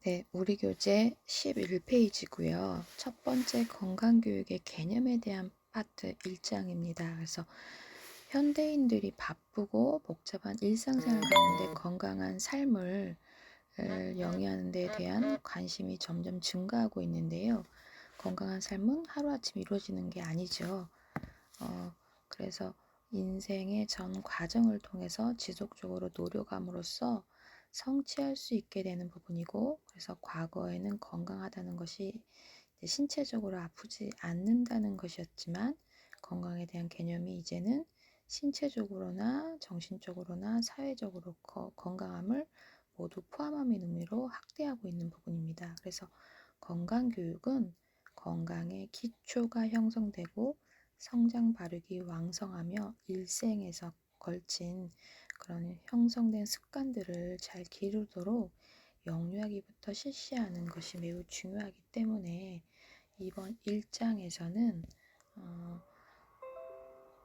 네, 우리 교재 11페이지고요. 첫 번째 건강교육의 개념에 대한 파트 1장입니다. 그래서 현대인들이 바쁘고 복잡한 일상생활 가운데 건강한 삶을 영위하는 데 대한 관심이 점점 증가하고 있는데요. 건강한 삶은 하루아침 이루어지는 게 아니죠. 그래서 인생의 전 과정을 통해서 지속적으로 노력함으로써 성취할 수 있게 되는 부분이고, 그래서 과거에는 건강하다는 것이 신체적으로 아프지 않는다는 것이었지만, 건강에 대한 개념이 이제는 신체적으로나 정신적으로나 사회적으로 건강함을 모두 포함하는 의미로 확대하고 있는 부분입니다. 그래서 건강교육은 건강의 기초가 형성되고 성장 발육이 왕성하며 일생에서 걸친 그런 형성된 습관들을 잘 기르도록 영유아기부터 실시하는 것이 매우 중요하기 때문에 이번 1장에서는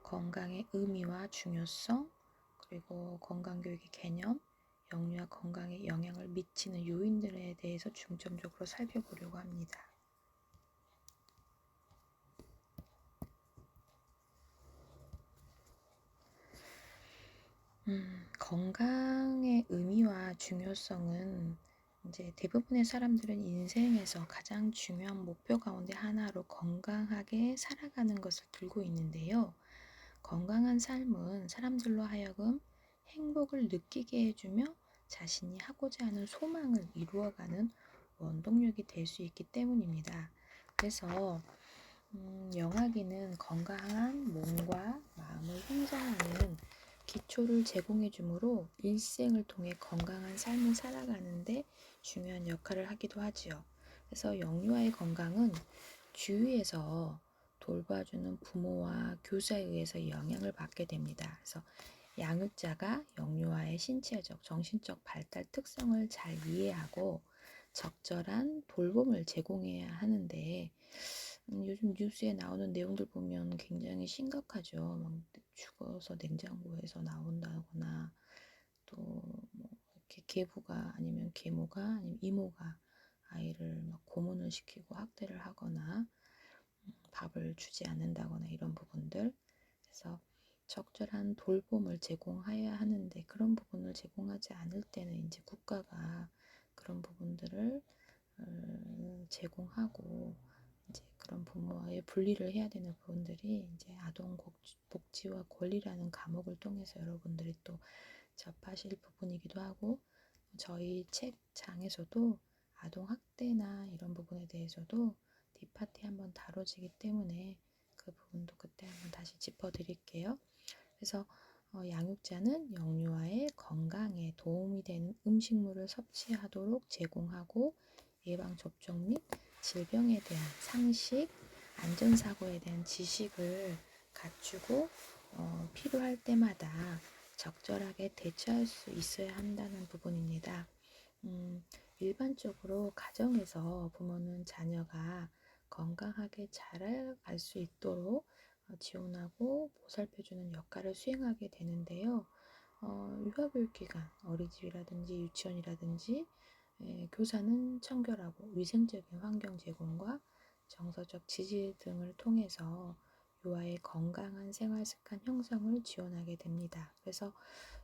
건강의 의미와 중요성, 그리고 건강교육의 개념, 영유아 건강에 영향을 미치는 요인들에 대해서 중점적으로 살펴보려고 합니다. 건강의 의미와 중요성은 이제 대부분의 사람들은 인생에서 가장 중요한 목표 가운데 하나로 건강하게 살아가는 것을 들고 있는데요. 건강한 삶은 사람들로 하여금 행복을 느끼게 해주며 자신이 하고자 하는 소망을 이루어가는 원동력이 될 수 있기 때문입니다. 그래서 영아기는 건강한 몸과 마음을 형성하는 기초를 제공해 주므로 일생을 통해 건강한 삶을 살아가는데 중요한 역할을 하기도 하지요. 그래서 영유아의 건강은 주위에서 돌봐주는 부모와 교사에 의해서 영향을 받게 됩니다. 그래서 양육자가 영유아의 신체적, 정신적 발달 특성을 잘 이해하고 적절한 돌봄을 제공해야 하는데, 요즘 뉴스에 나오는 내용들 보면 굉장히 심각하죠. 막 죽어서 냉장고에서 나온다거나, 또 뭐 이렇게 계부가 아니면 계모가 아니면 이모가 아이를 막 고문을 시키고 학대를 하거나 밥을 주지 않는다거나 이런 부분들. 그래서 적절한 돌봄을 제공해야 하는데, 그런 부분을 제공하지 않을 때는 이제 국가가 그런 부분들을 제공하고 이제 그런 부모와의 분리를 해야 되는 부분들이 이제 아동복지와 권리라는 과목을 통해서 여러분들이 또 접하실 부분이기도 하고, 저희 책장에서도 아동학대나 이런 부분에 대해서도 뒷파티 한번 다뤄지기 때문에 그 부분도 그때 한번 다시 짚어드릴게요. 그래서 양육자는 영유아의 건강에 도움이 되는 음식물을 섭취하도록 제공하고, 예방접종 및 질병에 대한 상식, 안전사고에 대한 지식을 갖추고 필요할 때마다 적절하게 대처할 수 있어야 한다는 부분입니다. 일반적으로 가정에서 부모는 자녀가 건강하게 자라갈 수 있도록 지원하고 보살펴주는 역할을 수행하게 되는데요. 유아교육기관, 어린이집이라든지 유치원이라든지 교사는 청결하고 위생적인 환경 제공과 정서적 지지 등을 통해서 유아의 건강한 생활습관 형성을 지원하게 됩니다. 그래서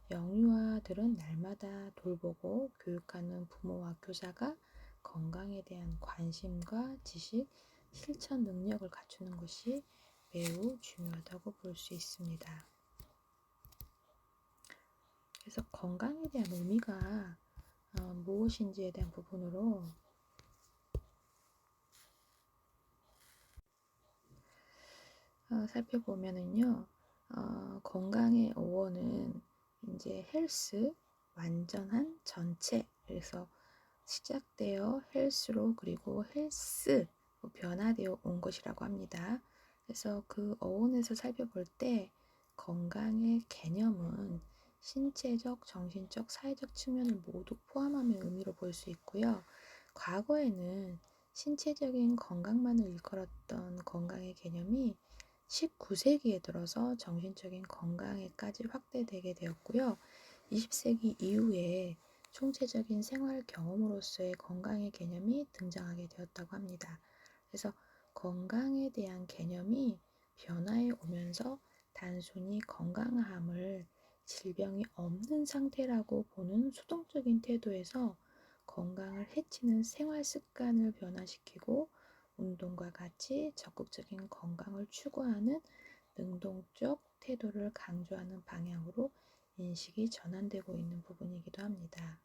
영유아들은 날마다 돌보고 교육하는 부모와 교사가 건강에 대한 관심과 지식, 실천 능력을 갖추는 것이 매우 중요하다고 볼 수 있습니다. 그래서 건강에 대한 의미가 무엇인지에 대한 부분으로 살펴보면은요, 건강의 어원은 이제 헬스, 완전한 전체, 그래서 시작되어 헬스로 그리고 헬스 변화되어 온 것이라고 합니다. 그래서 그 어원에서 살펴볼 때 건강의 개념은 신체적, 정신적, 사회적 측면을 모두 포함하는 의미로 볼 수 있고요. 과거에는 신체적인 건강만을 일컬었던 건강의 개념이 19세기에 들어서 정신적인 건강에까지 확대되게 되었고요. 20세기 이후에 총체적인 생활 경험으로서의 건강의 개념이 등장하게 되었다고 합니다. 그래서 건강에 대한 개념이 변화해 오면서 단순히 건강함을 질병이 없는 상태라고 보는 수동적인 태도에서 건강을 해치는 생활 습관을 변화시키고 운동과 같이 적극적인 건강을 추구하는 능동적 태도를 강조하는 방향으로 인식이 전환되고 있는 부분이기도 합니다.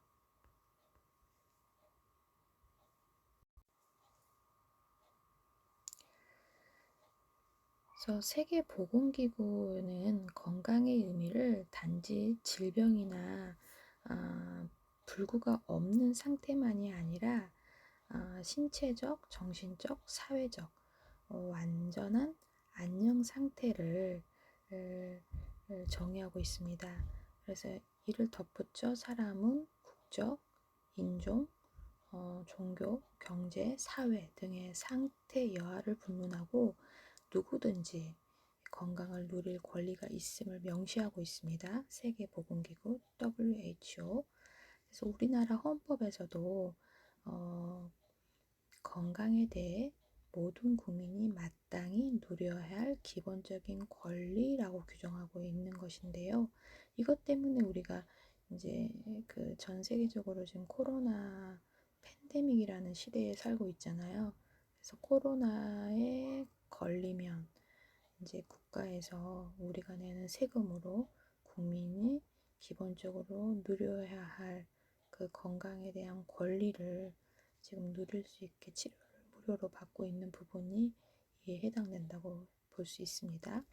그래서 세계보건기구는 건강의 의미를 단지 질병이나 아, 불구가 없는 상태만이 아니라 신체적, 정신적, 사회적 완전한 안녕 상태를 정의하고 있습니다. 그래서 이를 덧붙여 사람은 국적, 인종, 종교, 경제, 사회 등의 상태 여하를 불문하고 누구든지 건강을 누릴 권리가 있음을 명시하고 있습니다. 세계보건기구 WHO. 그래서 우리나라 헌법에서도 어, 건강에 대해 모든 국민이 마땅히 누려야 할 기본적인 권리라고 규정하고 있는 것인데요. 이것 때문에 우리가 이제 그 전 세계적으로 지금 코로나 팬데믹이라는 시대에 살고 있잖아요. 그래서 코로나에 걸리면 이제 국가에서 우리가 내는 세금으로 국민이 기본적으로 누려야 할 그 건강에 대한 권리를 지금 누릴 수 있게 치료를 무료로 받고 있는 부분이 이에 해당된다고 볼 수 있습니다.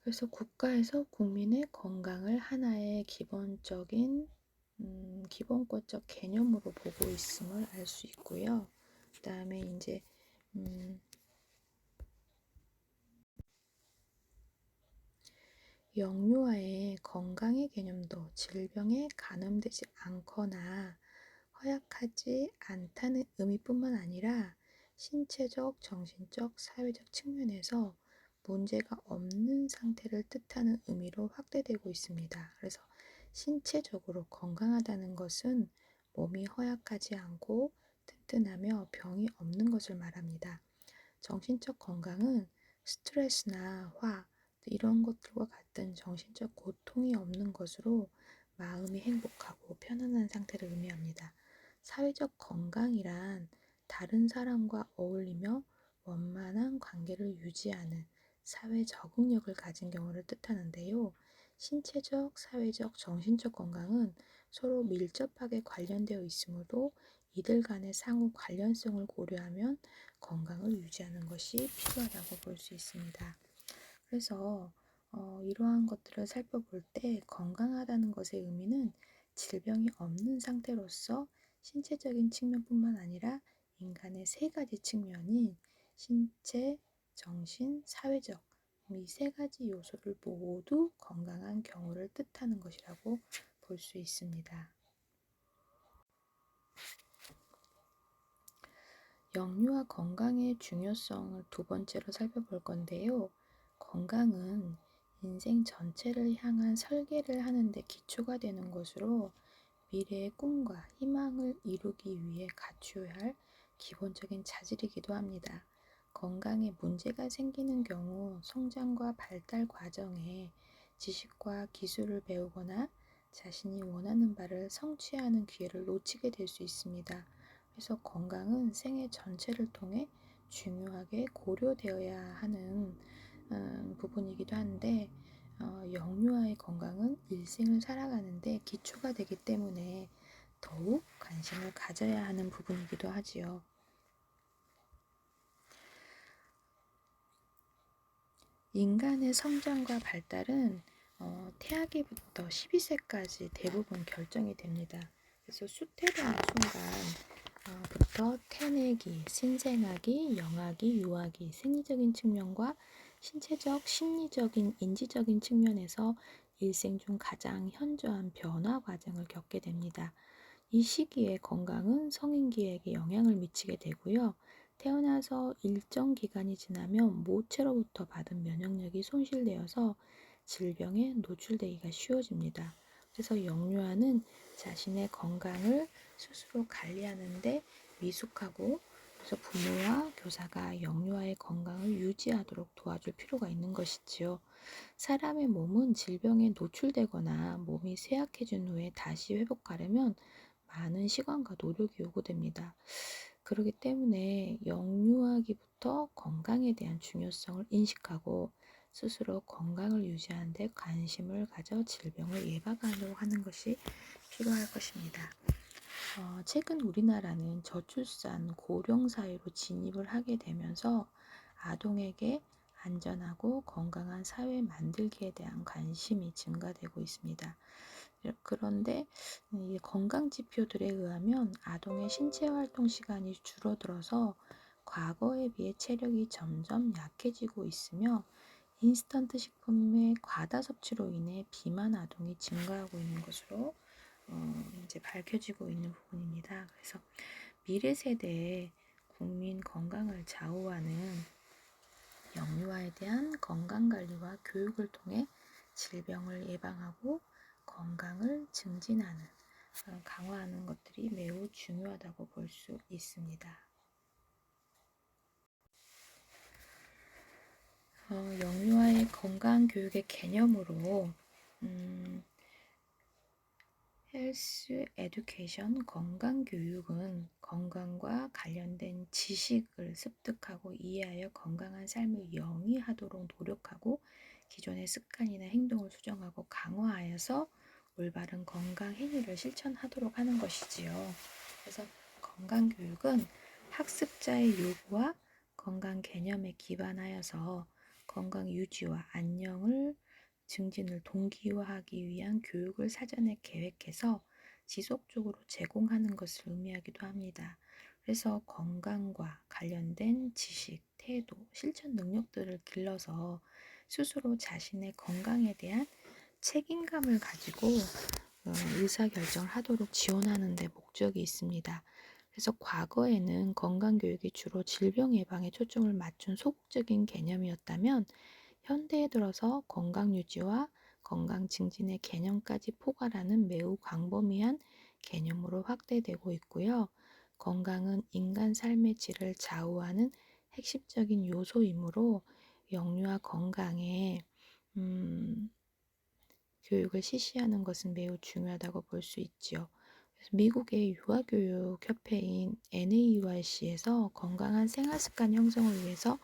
그래서 국가에서 국민의 건강을 하나의 기본권적 개념으로 보고 있음을 알 수 있고요. 그 다음에 이제 영유아의 건강의 개념도 질병에 감염되지 않거나 허약하지 않다는 의미뿐만 아니라 신체적, 정신적, 사회적 측면에서 문제가 없는 상태를 뜻하는 의미로 확대되고 있습니다. 그래서 신체적으로 건강하다는 것은 몸이 허약하지 않고 튼튼하며 병이 없는 것을 말합니다. 정신적 건강은 스트레스나 화, 이런 것들과 같은 정신적 고통이 없는 것으로 마음이 행복하고 편안한 상태를 의미합니다. 사회적 건강이란 다른 사람과 어울리며 원만한 관계를 유지하는 사회 적응력을 가진 경우를 뜻하는데요. 신체적, 사회적, 정신적 건강은 서로 밀접하게 관련되어 있으므로 이들 간의 상호 관련성을 고려하면 건강을 유지하는 것이 필요하다고 볼 수 있습니다. 그래서 이러한 것들을 살펴볼 때 건강하다는 것의 의미는 질병이 없는 상태로서 신체적인 측면뿐만 아니라 인간의 세 가지 측면인 신체, 정신, 사회적 이 세 가지 요소를 모두 건강한 경우를 뜻하는 것이라고 볼 수 있습니다. 영유아 건강의 중요성을 두 번째로 살펴볼 건데요. 건강은 인생 전체를 향한 설계를 하는 데 기초가 되는 것으로 미래의 꿈과 희망을 이루기 위해 갖추어야 할 기본적인 자질이기도 합니다. 건강에 문제가 생기는 경우 성장과 발달 과정에 지식과 기술을 배우거나 자신이 원하는 바를 성취하는 기회를 놓치게 될 수 있습니다. 그래서 건강은 생애 전체를 통해 중요하게 고려되어야 하는 부분이기도 한데 영유아의 건강은 일생을 살아가는데 기초가 되기 때문에 더욱 관심을 가져야 하는 부분이기도 하지요. 인간의 성장과 발달은 태아기부터 12세까지 대부분 결정이 됩니다. 그래서 수태라는 순간부터 태내기, 신생아기, 영아기, 유아기, 생리적인 측면과 신체적, 심리적인, 인지적인 측면에서 일생 중 가장 현저한 변화 과정을 겪게 됩니다. 이 시기의 건강은 성인기에게 영향을 미치게 되고요. 태어나서 일정 기간이 지나면 모체로부터 받은 면역력이 손실되어서 질병에 노출되기가 쉬워집니다. 그래서 영유아는 자신의 건강을 스스로 관리하는데 미숙하고, 그래서 부모와 교사가 영유아의 건강을 유지하도록 도와줄 필요가 있는 것이지요. 사람의 몸은 질병에 노출되거나 몸이 쇠약해진 후에 다시 회복하려면 많은 시간과 노력이 요구됩니다. 그렇기 때문에 영유아기부터 건강에 대한 중요성을 인식하고 스스로 건강을 유지하는 데 관심을 가져 질병을 예방하려고 하는 것이 필요할 것입니다. 최근 우리나라는 저출산 고령 사회로 진입을 하게 되면서 아동에게 안전하고 건강한 사회 만들기에 대한 관심이 증가되고 있습니다. 그런데 이 건강 지표들에 의하면 아동의 신체 활동 시간이 줄어들어서 과거에 비해 체력이 점점 약해지고 있으며, 인스턴트 식품의 과다 섭취로 인해 비만 아동이 증가하고 있는 것으로 이제 밝혀지고 있는 부분입니다. 그래서 미래 세대의 국민 건강을 좌우하는 영유아에 대한 건강관리와 교육을 통해 질병을 예방하고 건강을 증진하는, 강화하는 것들이 매우 중요하다고 볼 수 있습니다. 영유아의 건강교육의 개념으로 헬스 에듀케이션 건강교육은 건강과 관련된 지식을 습득하고 이해하여 건강한 삶을 영위하도록 노력하고, 기존의 습관이나 행동을 수정하고 강화하여서 올바른 건강 행위를 실천하도록 하는 것이지요. 그래서 건강교육은 학습자의 요구와 건강 개념에 기반하여서 건강 유지와 안녕을 증진을 동기화하기 위한 교육을 사전에 계획해서 지속적으로 제공하는 것을 의미하기도 합니다. 그래서 건강과 관련된 지식, 태도, 실천 능력들을 길러서 스스로 자신의 건강에 대한 책임감을 가지고 의사결정을 하도록 지원하는 데 목적이 있습니다. 그래서 과거에는 건강교육이 주로 질병 예방에 초점을 맞춘 소극적인 개념이었다면, 현대에 들어서 건강 유지와 건강 증진의 개념까지 포괄하는 매우 광범위한 개념으로 확대되고 있고요. 건강은 인간 삶의 질을 좌우하는 핵심적인 요소이므로 영유아 건강에 교육을 실시하는 것은 매우 중요하다고 볼 수 있지요. 미국의 유아교육협회인 NAURC에서 건강한 생활습관 형성을 위해서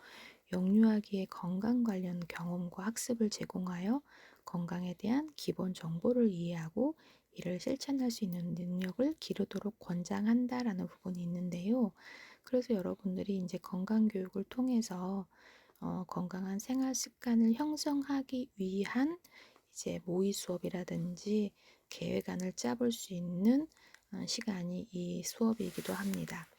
영유아기의 건강 관련 경험과 학습을 제공하여 건강에 대한 기본 정보를 이해하고 이를 실천할 수 있는 능력을 기르도록 권장한다라는 부분이 있는데요. 그래서 여러분들이 이제 건강 교육을 통해서 건강한 생활 습관을 형성하기 위한 이제 모의 수업이라든지 계획안을 짜볼 수 있는 시간이 이 수업이기도 합니다.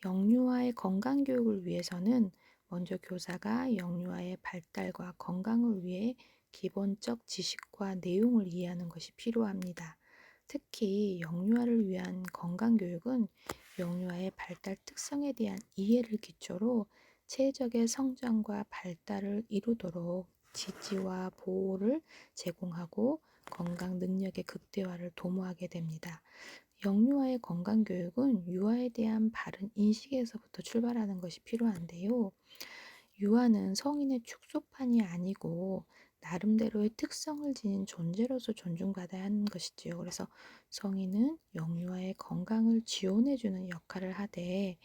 영유아의 건강 교육을 위해서는 먼저 교사가 영유아의 발달과 건강을 위해 기본적 지식과 내용을 이해하는 것이 필요합니다. 특히 영유아를 위한 건강 교육은 영유아의 발달 특성에 대한 이해를 기초로 최적의 성장과 발달을 이루도록 지지와 보호를 제공하고 건강 능력의 극대화를 도모하게 됩니다. 영유아의 건강교육은 유아에 대한 바른 인식에서부터 출발하는 것이 필요한데요. 유아는 성인의 축소판이 아니고 나름대로의 특성을 지닌 존재로서 존중받아야 하는 것이지요. 그래서 성인은 영유아의 건강을 지원해주는 역할을 하되,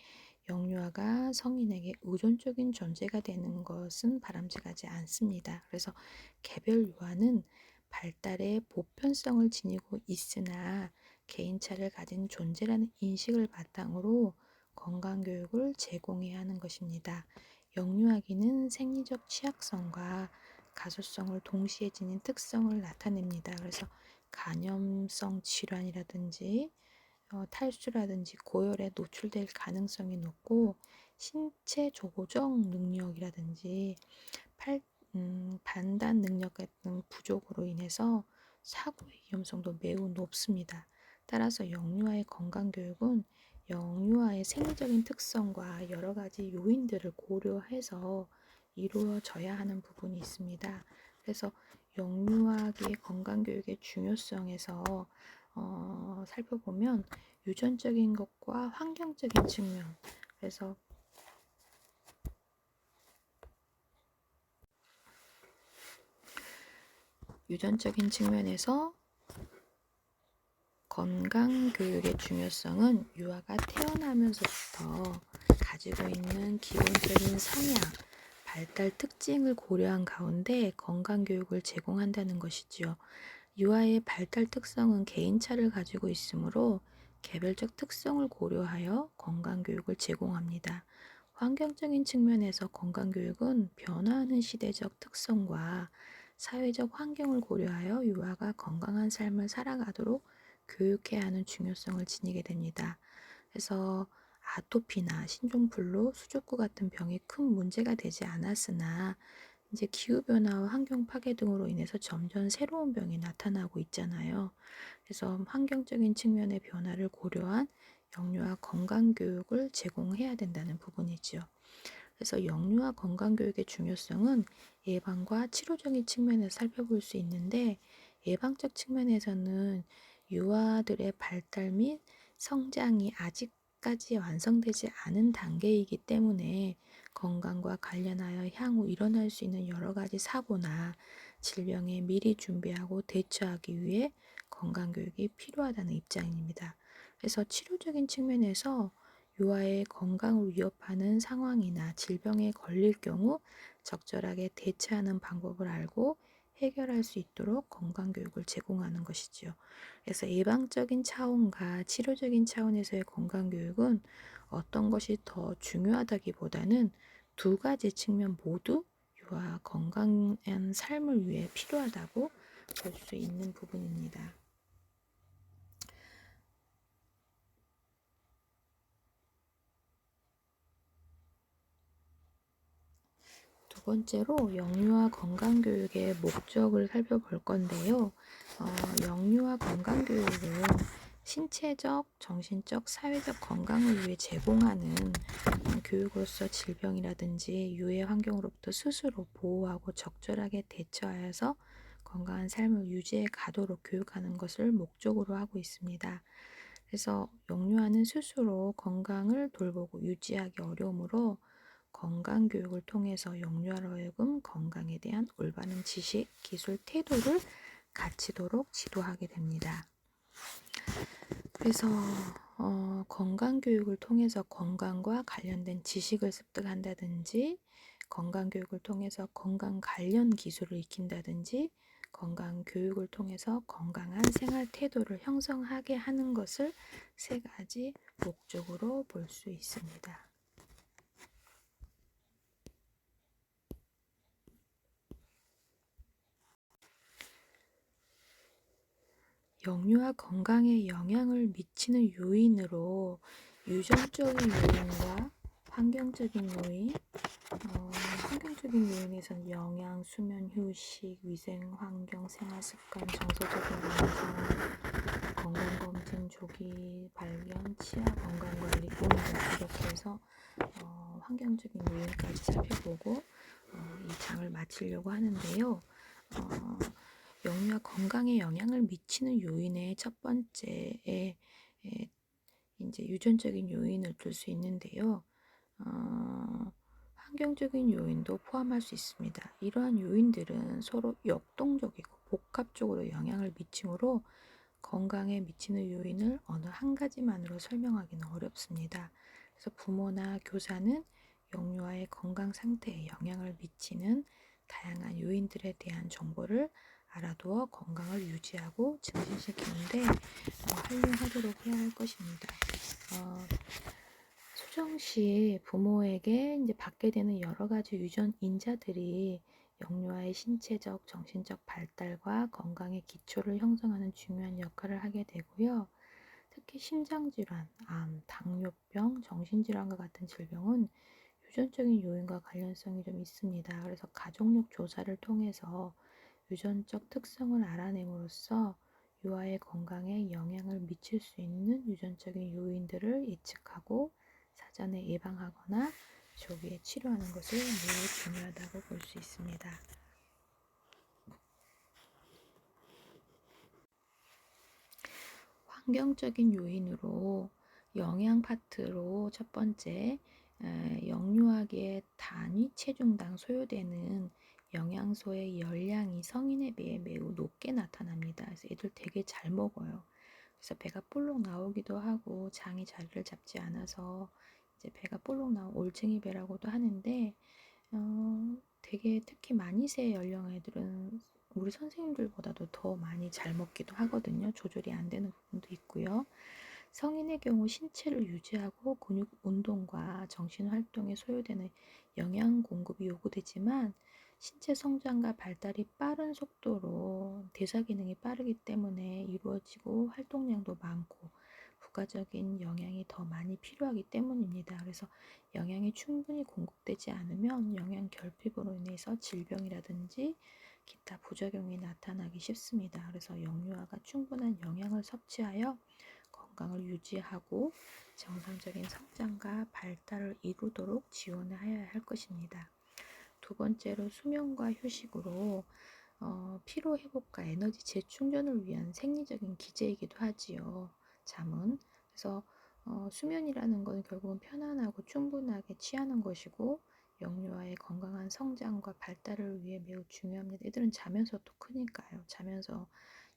영유아가 성인에게 의존적인 존재가 되는 것은 바람직하지 않습니다. 그래서 개별 유아는 발달의 보편성을 지니고 있으나 개인차를 가진 존재라는 인식을 바탕으로 건강교육을 제공해야 하는 것입니다. 영유아기는 생리적 취약성과 가소성을 동시에 지닌 특성을 나타냅니다. 그래서 간염성 질환이라든지 탈수라든지 고열에 노출될 가능성이 높고, 신체 조정 능력이라든지 판단 능력 같은 부족으로 인해서 사고의 위험성도 매우 높습니다. 따라서 영유아의 건강교육은 영유아의 생리적인 특성과 여러 가지 요인들을 고려해서 이루어져야 하는 부분이 있습니다. 그래서 영유아기의 건강교육의 중요성에서 살펴보면 유전적인 것과 환경적인 측면, 그래서 유전적인 측면에서 건강교육의 중요성은 유아가 태어나면서부터 가지고 있는 기본적인 성향, 발달 특징을 고려한 가운데 건강교육을 제공한다는 것이지요. 유아의 발달 특성은 개인차를 가지고 있으므로 개별적 특성을 고려하여 건강교육을 제공합니다. 환경적인 측면에서 건강교육은 변화하는 시대적 특성과 사회적 환경을 고려하여 유아가 건강한 삶을 살아가도록 교육해야 하는 중요성을 지니게 됩니다. 그래서 아토피나 신종플루, 수족구 같은 병이 큰 문제가 되지 않았으나 이제 기후변화와 환경 파괴 등으로 인해서 점점 새로운 병이 나타나고 있잖아요. 그래서 환경적인 측면의 변화를 고려한 영유아 건강교육을 제공해야 된다는 부분이지요. 그래서 영유아 건강교육의 중요성은 예방과 치료적인 측면에서 살펴볼 수 있는데, 예방적 측면에서는 유아들의 발달 및 성장이 아직까지 완성되지 않은 단계이기 때문에 건강과 관련하여 향후 일어날 수 있는 여러 가지 사고나 질병에 미리 준비하고 대처하기 위해 건강교육이 필요하다는 입장입니다. 그래서 치료적인 측면에서 유아의 건강을 위협하는 상황이나 질병에 걸릴 경우 적절하게 대처하는 방법을 알고 해결할 수 있도록 건강교육을 제공하는 것이지요. 그래서 예방적인 차원과 치료적인 차원에서의 건강교육은 어떤 것이 더 중요하다기보다는 두 가지 측면 모두 유아 건강한 삶을 위해 필요하다고 볼 수 있는 부분입니다. 두 번째로 영유아 건강교육의 목적을 살펴볼 건데요. 영유아 건강교육은 신체적, 정신적, 사회적 건강을 위해 제공하는 교육으로서 질병이라든지 유해 환경으로부터 스스로 보호하고 적절하게 대처하여서 건강한 삶을 유지해 가도록 교육하는 것을 목적으로 하고 있습니다. 그래서 영유아는 스스로 건강을 돌보고 유지하기 어려우므로 건강교육을 통해서 영유아로 하여금 건강에 대한 올바른 지식, 기술, 태도를 갖추도록 지도하게 됩니다. 그래서 건강교육을 통해서 건강과 관련된 지식을 습득한다든지, 건강교육을 통해서 건강 관련 기술을 익힌다든지, 건강교육을 통해서 건강한 생활 태도를 형성하게 하는 것을 세 가지 목적으로 볼 수 있습니다. 영유아 건강에 영향을 미치는 요인으로 유전적인 요인과 환경적인 요인, 환경적인 요인에서는 영양, 수면, 휴식, 위생, 환경, 생활습관, 정서적인 영상, 건강검진, 조기 발견, 치아 건강관리, 운동, 이렇게 해서 환경적인 요인까지 살펴보고 이 장을 마치려고 하는데요. 영유아 건강에 영향을 미치는 요인의 첫 번째에 이제 유전적인 요인을 둘 수 있는데요. 환경적인 요인도 포함할 수 있습니다. 이러한 요인들은 서로 역동적이고 복합적으로 영향을 미치므로 건강에 미치는 요인을 어느 한 가지만으로 설명하기는 어렵습니다. 그래서 부모나 교사는 영유아의 건강 상태에 영향을 미치는 다양한 요인들에 대한 정보를 알아두어 건강을 유지하고 증진시키는데 활용하도록 해야 할 것입니다. 수정시 부모에게 이제 받게 되는 여러 가지 유전 인자들이 영유아의 신체적, 정신적 발달과 건강의 기초를 형성하는 중요한 역할을 하게 되고요. 특히 심장질환, 암, 당뇨병, 정신질환과 같은 질병은 유전적인 요인과 관련성이 좀 있습니다. 그래서 가족력 조사를 통해서 유전적 특성을 알아냄으로써 유아의 건강에 영향을 미칠 수 있는 유전적인 요인들을 예측하고 사전에 예방하거나 조기에 치료하는 것을 매우 중요하다고 볼 수 있습니다. 환경적인 요인으로 영양 파트로 첫 번째, 영유아기의 단위 체중당 소요되는 영양소의 열량이 성인에 비해 매우 높게 나타납니다. 그래서 애들 되게 잘 먹어요. 그래서 배가 볼록 나오기도 하고 장이 자리를 잡지 않아서 이제 배가 볼록 나온 올챙이 배라고도 하는데, 되게 특히 만이세 연령 애들은 우리 선생님들보다도 더 많이 잘 먹기도 하거든요. 조절이 안 되는 부분도 있고요. 성인의 경우 신체를 유지하고 근육 운동과 정신 활동에 소요되는 영양 공급이 요구되지만 신체 성장과 발달이 빠른 속도로 대사 기능이 빠르기 때문에 이루어지고 활동량도 많고 부가적인 영양이 더 많이 필요하기 때문입니다. 그래서 영양이 충분히 공급되지 않으면 영양 결핍으로 인해서 질병이라든지 기타 부작용이 나타나기 쉽습니다. 그래서 영유아가 충분한 영양을 섭취하여 건강을 유지하고 정상적인 성장과 발달을 이루도록 지원해야 할 것입니다. 두 번째로 수면과 휴식으로 피로 회복과 에너지 재충전을 위한 생리적인 기제이기도 하지요. 잠은. 그래서 수면이라는 건 결국은 편안하고 충분하게 취하는 것이고 영유아의 건강한 성장과 발달을 위해 매우 중요합니다. 애들은 자면서 또 크니까요. 자면서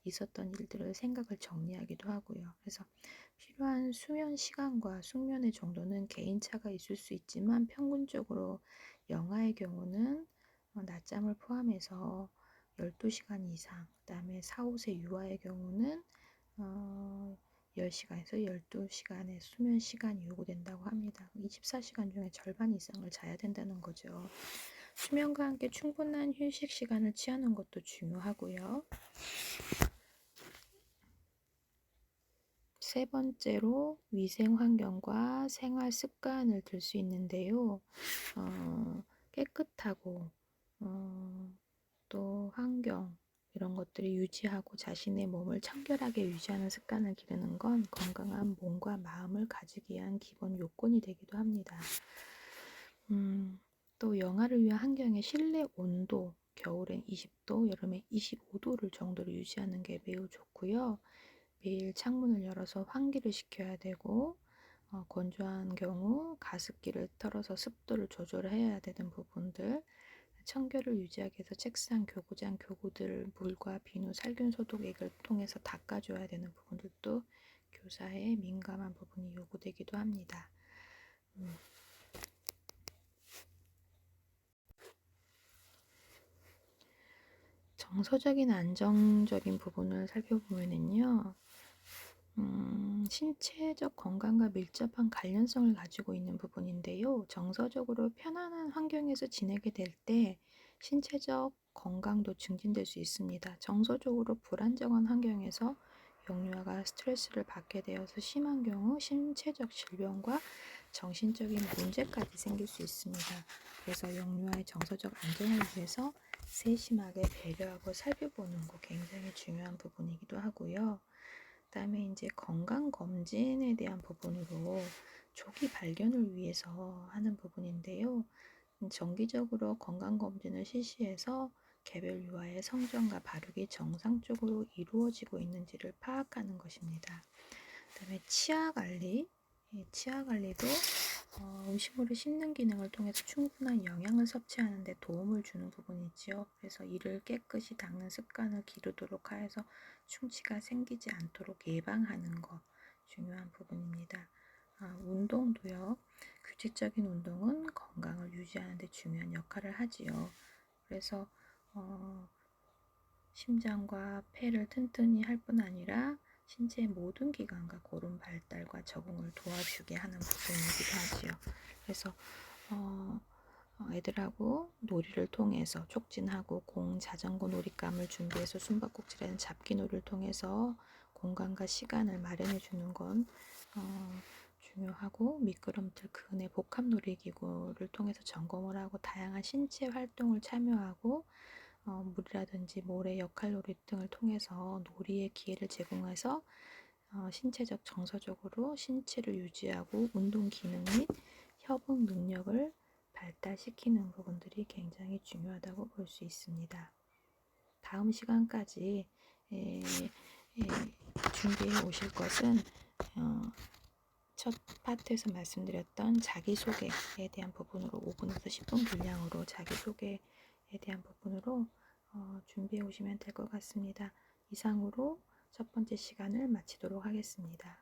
있었던 일들을 생각을 정리하기도 하고요. 그래서 필요한 수면 시간과 숙면의 정도는 개인차가 있을 수 있지만 평균적으로 영아의 경우는 낮잠을 포함해서 12시간 이상, 그 다음에 4, 5세 유아의 경우는 10시간에서 12시간의 수면 시간이 요구된다고 합니다. 24시간 중에 절반 이상을 자야 된다는 거죠. 수면과 함께 충분한 휴식 시간을 취하는 것도 중요하고요. 세 번째로 위생 환경과 생활 습관을 들 수 있는데요. 깨끗하고 또 환경 이런 것들이 유지하고 자신의 몸을 청결하게 유지하는 습관을 기르는 건 건강한 몸과 마음을 가지기 위한 기본 요건이 되기도 합니다. 또 영아를 위한 환경의 실내 온도, 겨울엔 20도, 여름에 25도를 정도로 유지하는 게 매우 좋고요. 매일 창문을 열어서 환기를 시켜야 되고 건조한 경우 가습기를 털어서 습도를 조절해야 되는 부분들, 청결을 유지하기 위해서 책상, 교구장, 교구들을 물과 비누, 살균 소독액을 통해서 닦아줘야 되는 부분들도 교사의 민감한 부분이 요구되기도 합니다. 정서적인 안정적인 부분을 살펴보면요. 신체적 건강과 밀접한 관련성을 가지고 있는 부분인데요. 정서적으로 편안한 환경에서 지내게 될 때 신체적 건강도 증진될 수 있습니다. 정서적으로 불안정한 환경에서 영유아가 스트레스를 받게 되어서 심한 경우 신체적 질병과 정신적인 문제까지 생길 수 있습니다. 그래서 영유아의 정서적 안정을 위해서 세심하게 배려하고 살펴보는 거 굉장히 중요한 부분이기도 하고요. 그다음에 이제 건강검진에 대한 부분으로 조기 발견을 위해서 하는 부분인데요. 정기적으로 건강검진을 실시해서 개별 유아의 성장과 발육이 정상적으로 이루어지고 있는지를 파악하는 것입니다. 그다음에 치아관리, 치아관리도 음식물을 씹는 기능을 통해서 충분한 영양을 섭취하는 데 도움을 주는 부분이지요. 그래서 이를 깨끗이 닦는 습관을 기르도록 하여서 충치가 생기지 않도록 예방하는 것 중요한 부분입니다. 운동도요. 규칙적인 운동은 건강을 유지하는 데 중요한 역할을 하지요. 그래서 심장과 폐를 튼튼히 할 뿐 아니라 신체의 모든 기관과 고른 발달과 적응을 도와주게 하는 부분이기도 하지요. 그래서 애들하고 놀이를 통해서 촉진하고 공, 자전거 놀이감을 준비해서 숨바꼭질하는 잡기놀이를 통해서 공간과 시간을 마련해 주는 건 중요하고 미끄럼틀, 그네, 복합 놀이기구를 통해서 점검을 하고 다양한 신체 활동을 참여하고 물이라든지 모래, 역할놀이 등을 통해서 놀이의 기회를 제공해서 신체적, 정서적으로 신체를 유지하고 운동 기능 및 협응 능력을 발달시키는 부분들이 굉장히 중요하다고 볼 수 있습니다. 다음 시간까지 에, 준비해 오실 것은 첫 파트에서 말씀드렸던 자기소개에 대한 부분으로 5분에서 10분 분량으로 자기소개에 대한 부분으로 준비해 오시면 될 것 같습니다. 이상으로 첫 번째 시간을 마치도록 하겠습니다.